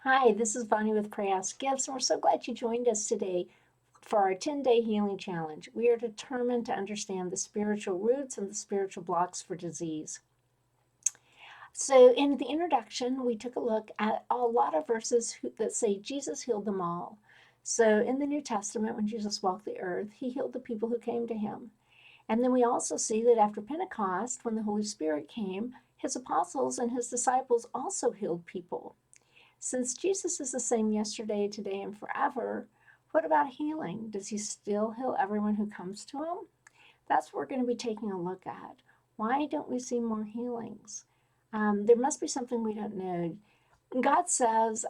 Hi, this is Bonnie with Pray Ask Gifts, and we're so glad you joined us today for our 10-day healing challenge. We are determined to understand the spiritual roots and the spiritual blocks for disease. So, in the introduction, we took a look at a lot of verses that say Jesus healed them all. So, in the New Testament, when Jesus walked the earth, he healed the people who came to him. And then we also see that after Pentecost, when the Holy Spirit came, his apostles and his disciples also healed people. Since Jesus is the same yesterday, today, and forever, what about healing? Does he still heal everyone who comes to him? That's what we're going to be taking a look at. Why don't we see more healings? There must be something we don't know. God says,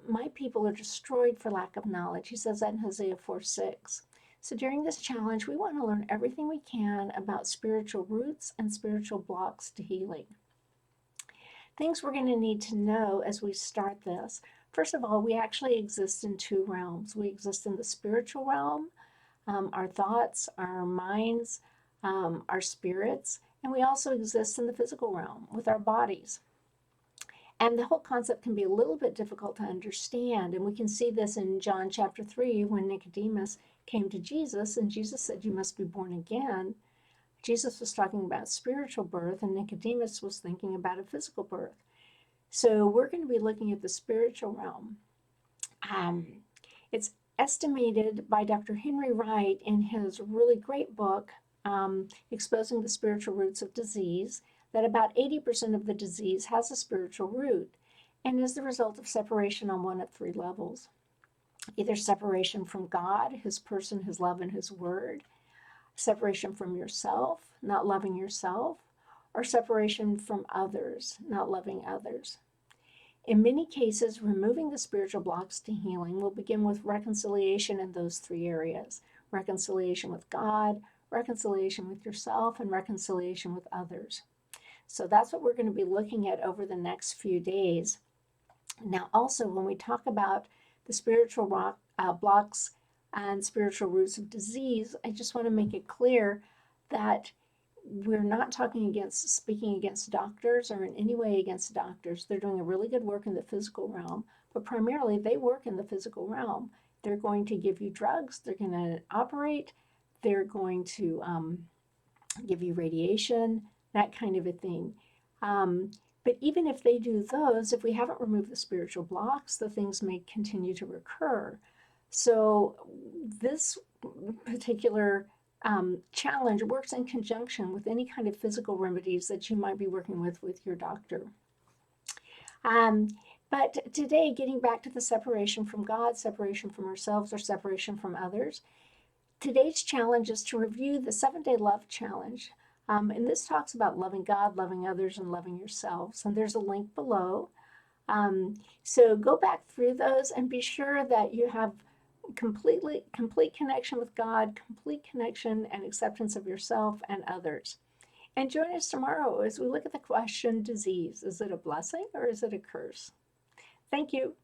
my people are destroyed for lack of knowledge. He says that in Hosea 4:6. So during this challenge, we want to learn everything we can about spiritual roots and spiritual blocks to healing. Things we're going to need to know as we start this. First of all, we actually exist in two realms. We exist in the spiritual realm, our thoughts, our minds, our spirits, and we also exist in the physical realm with our bodies. And the whole concept can be a little bit difficult to understand. And we can see this in John chapter 3 when Nicodemus came to Jesus and Jesus said, "You must be born again." Jesus was talking about spiritual birth, and Nicodemus was thinking about a physical birth. So we're going to be looking at the spiritual realm. It's estimated by Dr. Henry Wright in his really great book, Exposing the Spiritual Roots of Disease, that about 80% of the disease has a spiritual root and is the result of separation on one of three levels. Either separation from God, his person, his love, and his word, separation from yourself, not loving yourself, or separation from others, not loving others. In many cases, removing the spiritual blocks to healing will begin with reconciliation in those three areas: reconciliation with God, reconciliation with yourself, and reconciliation with others. So that's what we're going to be looking at over the next few days. Now, also, when we talk about the spiritual blocks and spiritual roots of disease, I just want to make it clear that we're not speaking against doctors or in any way against doctors. They're doing a really good work in the physical realm, but primarily they work in the physical realm. They're going to give you drugs, they're going to operate, they're going to give you radiation, that kind of a thing. But even if they do those, if we haven't removed the spiritual blocks, the things may continue to recur. So this particular challenge works in conjunction with any kind of physical remedies that you might be working with your doctor. Um, but today, getting back to the separation from God, separation from ourselves, or separation from others, today's challenge is to review the 7-day love challenge. And this talks about loving God, loving others, and loving yourselves. And there's a link below. So go back through those and be sure that you have complete connection with God, complete connection and acceptance of yourself and others. And join us tomorrow as we look at the question, disease. Is it a blessing or is it a curse? Thank you.